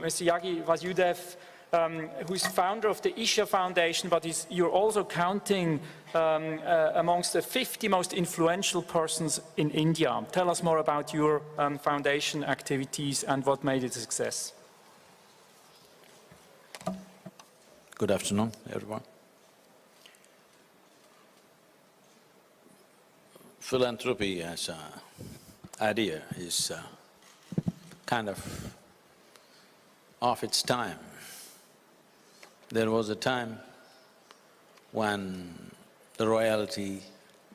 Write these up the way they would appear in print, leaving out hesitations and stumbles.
Mr. Yagi Vasudev, who's founder of the Isha Foundation, but you're also counting amongst the 50 most influential persons in India. Tell us more about your foundation activities and what made it a success. Good afternoon, everyone. Philanthropy as an idea is kind of its time. There was a time when the royalty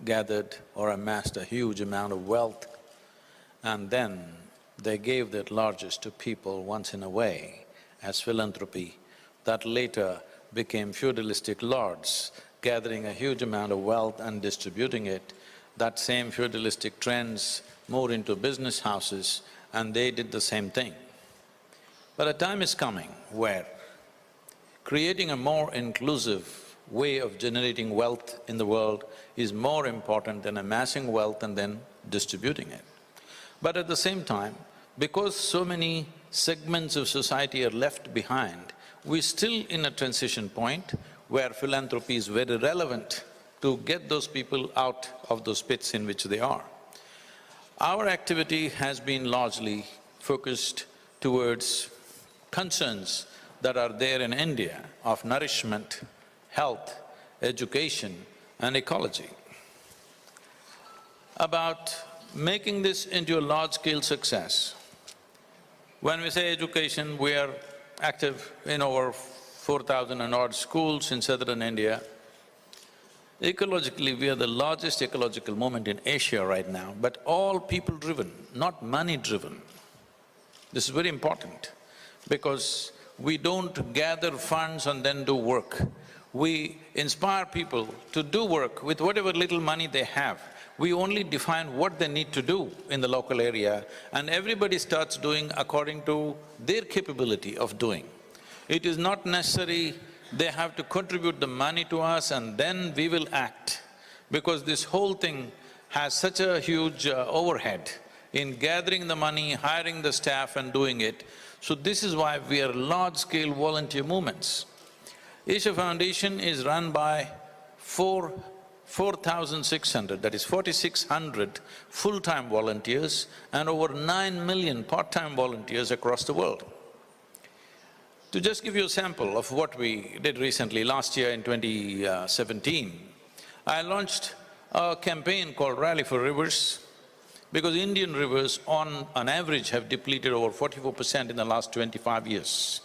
gathered or amassed a huge amount of wealth, and then they gave that largesse to people once in a way as philanthropy, that later became feudalistic lords gathering a huge amount of wealth and distributing it. That same feudalistic trends moved into business houses and they did the same thing. But a time is coming where creating a more inclusive way of generating wealth in the world is more important than amassing wealth and then distributing it. But at the same time, because so many segments of society are left behind, we're still in a transition point where philanthropy is very relevant to get those people out of those pits in which they are. Our activity has been largely focused towards concerns that are there in India of nourishment, health, education and ecology. About making this into a large-scale success, when we say education, we are active in over 4,000 and odd schools in southern India. Ecologically, we are the largest ecological movement in Asia right now, but all people-driven, not money-driven. This is very important because we don't gather funds and then do work. We inspire people to do work with whatever little money they have. We only define what they need to do in the local area and everybody starts doing according to their capability of doing. It is not necessary they have to contribute the money to us and then we will act, because this whole thing has such a huge overhead in gathering the money, hiring the staff and doing it. So this is why we are large-scale volunteer movements. Isha Foundation is run by 4,600, that is 4,600 full-time volunteers and over 9 million part-time volunteers across the world. To just give you a sample of what we did recently, last year in 2017, I launched a campaign called Rally for Rivers, because Indian rivers on average have depleted over 44% in the last 25 years.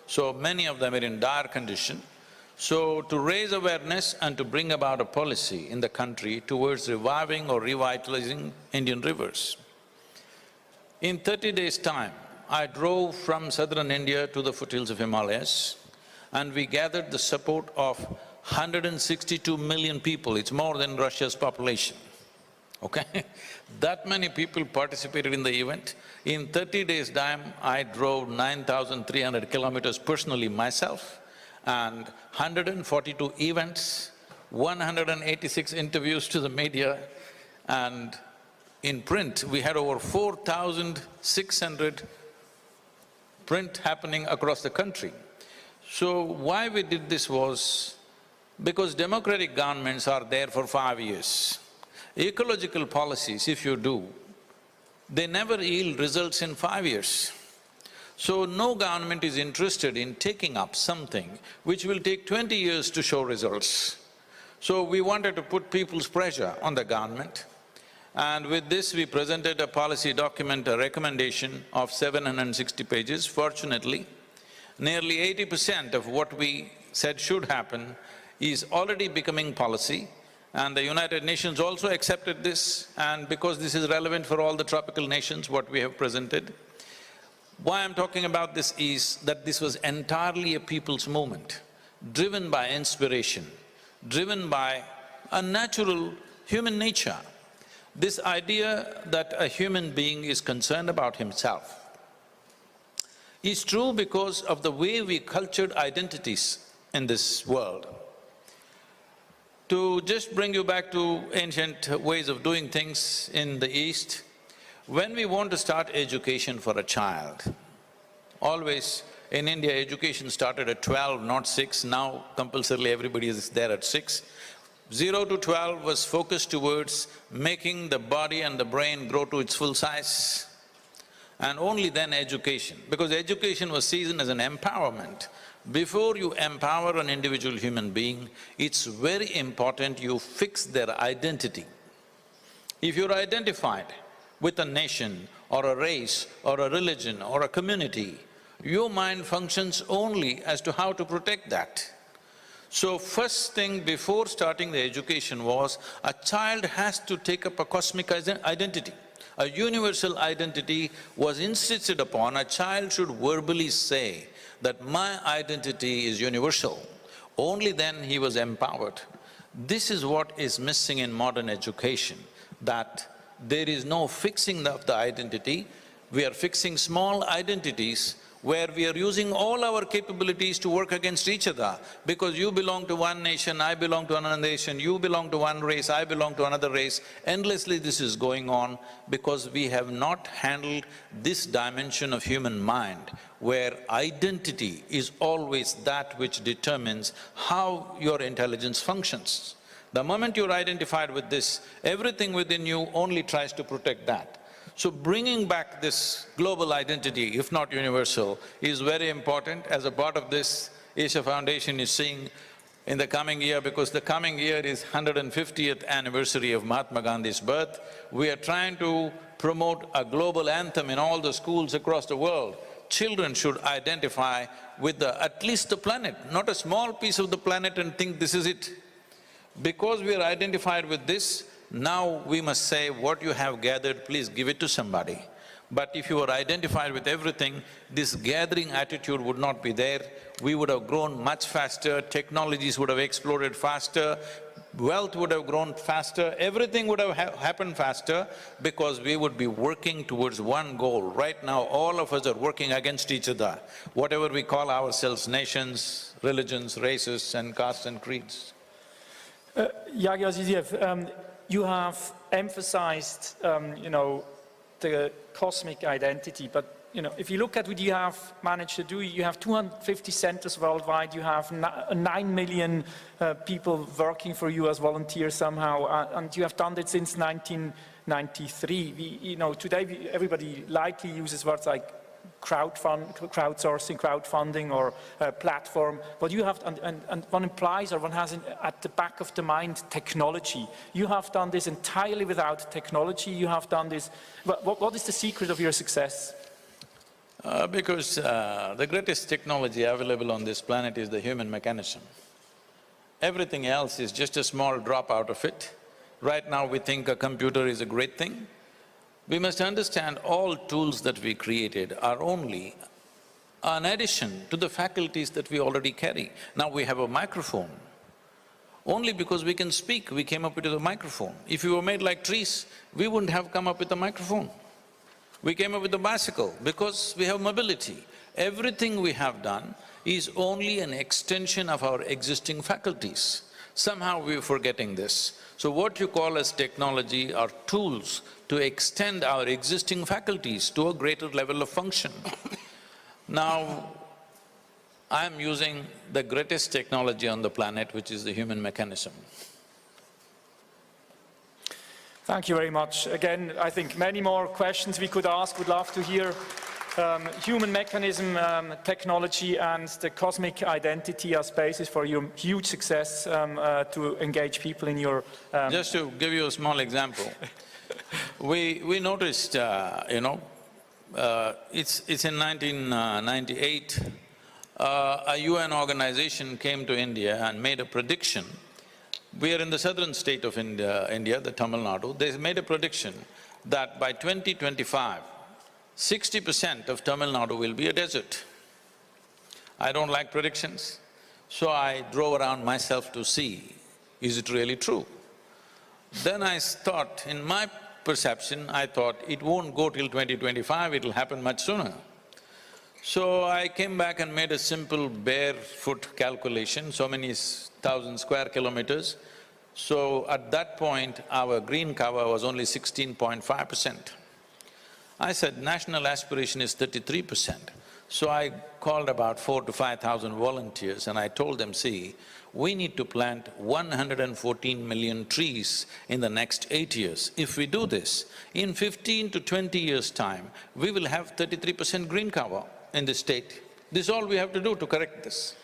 So many of them are in dire condition. So to raise awareness and to bring about a policy in the country towards reviving or revitalizing Indian rivers. In 30 days' time, I drove from southern India to the foothills of Himalayas and we gathered the support of 162 million people, it's more than Russia's population, okay? That many people participated in the event. In 30 days' time, I drove 9,300 kilometers personally myself and 142 events, 186 interviews to the media, and in print, we had over 4,600 print happening across the country. So why we did this was because democratic governments are there for 5 years. Ecological policies, if you do, they never yield results in 5 years. So no government is interested in taking up something which will take 20 years to show results. So we wanted to put people's pressure on the government, and with this we presented a policy document, a recommendation of 760 pages. Fortunately, nearly 80% of what we said should happen is already becoming policy, and the United Nations also accepted this, and because this is relevant for all the tropical nations, what we have presented. Why I'm talking about this is that this was entirely a people's movement, driven by inspiration, driven by a natural human nature. This idea that a human being is concerned about himself is true because of the way we cultured identities in this world. To just bring you back to ancient ways of doing things in the East, when we want to start education for a child, Always in India, education started at 12, not 6. Now compulsorily everybody is there at 6. 0 to 12 was focused towards making the body and the brain grow to its full size. And only then education, because education was seen as an empowerment. Before you empower an individual human being, it's very important you fix their identity. If you're identified with a nation or a race or a religion or a community, your mind functions only as to how to protect that. So first thing before starting the education was, a child has to take up a cosmic identity. A universal identity was insisted upon. A child should verbally say that my identity is universal. Only then he was empowered. This is what is missing in modern education, that there is no fixing of the identity. We are fixing small identities where we are using all our capabilities to work against each other. Because you belong to one nation, I belong to another nation, you belong to one race, I belong to another race. Endlessly this is going on because we have not handled this dimension of human mind, where identity is always that which determines how your intelligence functions. The moment you're identified with this, everything within you only tries to protect that. So bringing back this global identity, if not universal, is very important. As a part of this, Asia Foundation is seeing in the coming year, because the coming year is 150th anniversary of Mahatma Gandhi's birth, we are trying to promote a global anthem in all the schools across the world. Children should identify with at least the planet, not a small piece of the planet and think this is it. Because we are identified with this, now we must say, what you have gathered, please give it to somebody. But if you are identified with everything, this gathering attitude would not be there. We would have grown much faster, technologies would have exploded faster, wealth would have grown faster, everything would have happened faster because we would be working towards one goal. Right now, all of us are working against each other, whatever we call ourselves, nations, religions, races and castes and creeds. Sadhguru, you have emphasized, the cosmic identity, but, if you look at what you have managed to do, you have 250 centers worldwide, you have 9 million people working for you as volunteers somehow, and you have done it since 1993. Today everybody likely uses words like crowdsourcing, crowdfunding, or platform. But you have, and one implies, or one has at the back of the mind, technology. You have done this entirely without technology. You have done this. What is the secret of your success? Because the greatest technology available on this planet is the human mechanism. Everything else is just a small drop out of it. Right now we think a computer is a great thing. We must understand all tools that we created are only an addition to the faculties that we already carry. Now we have a microphone. Only because we can speak, we came up with a microphone. If we were made like trees, we wouldn't have come up with a microphone. We came up with a bicycle because we have mobility. Everything we have done is only an extension of our existing faculties. Somehow we're forgetting this. So what you call as technology are tools to extend our existing faculties to a greater level of function. Now, I'm using the greatest technology on the planet, which is the human mechanism. Thank you very much. Again, I think many more questions we could ask. Would love to hear human mechanism, technology, and the cosmic identity as basis for your huge success to engage people in your… Just to give you a small example, we noticed, it's in 1998, a UN organization came to India and made a prediction. We are in the southern state of India, the Tamil Nadu. They made a prediction that by 2025, 60% of Tamil Nadu will be a desert. I don't like predictions, so I drove around myself to see, is it really true? Then I thought, in my perception, I thought it won't go till 2025, it'll happen much sooner. So I came back and made a simple barefoot calculation, so many thousand square kilometers. So at that point, our green cover was only 16.5%. I said, national aspiration is 33%. So I called about 4,000 to 5,000 volunteers and I told them, see, we need to plant 114 million trees in the next 8 years. If we do this, in 15 to 20 years' time, we will have 33% green cover in the state. This is all we have to do to correct this.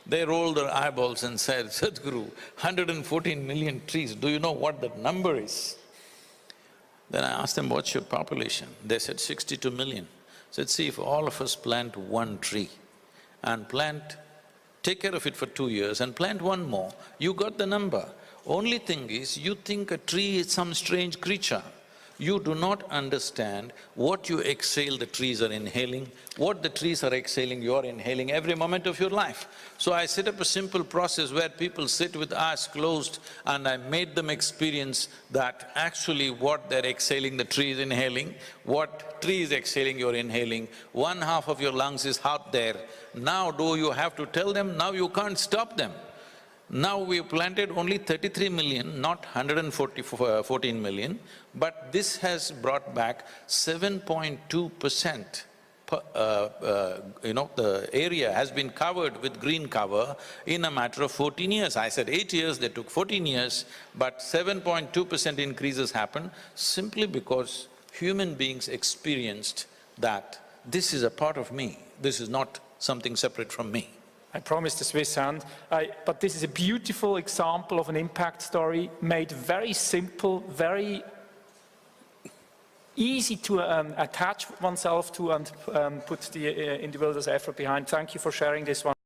They rolled their eyeballs and said, Sadhguru, 114 million trees, do you know what that number is? Then I asked them, what's your population? They said 62 million. I said, see, if all of us plant one tree and take care of it for 2 years and plant one more, you got the number. Only thing is, you think a tree is some strange creature. You do not understand what you exhale, the trees are inhaling, what the trees are exhaling, you're inhaling every moment of your life. So I set up a simple process where people sit with eyes closed and I made them experience that actually what they're exhaling, the tree is inhaling, what tree is exhaling, you're inhaling, one half of your lungs is out there. Now do you have to tell them? Now you can't stop them. Now we've planted only 33 million, not 114 million, but this has brought back 7.2%. The area has been covered with green cover in a matter of 14 years. I said 8 years, they took 14 years, but 7.2% increases happened simply because human beings experienced that this is a part of me, this is not something separate from me. I promised the Swiss hand, but this is a beautiful example of an impact story made very simple, very easy to attach oneself to and put the individual's effort behind. Thank you for sharing this one.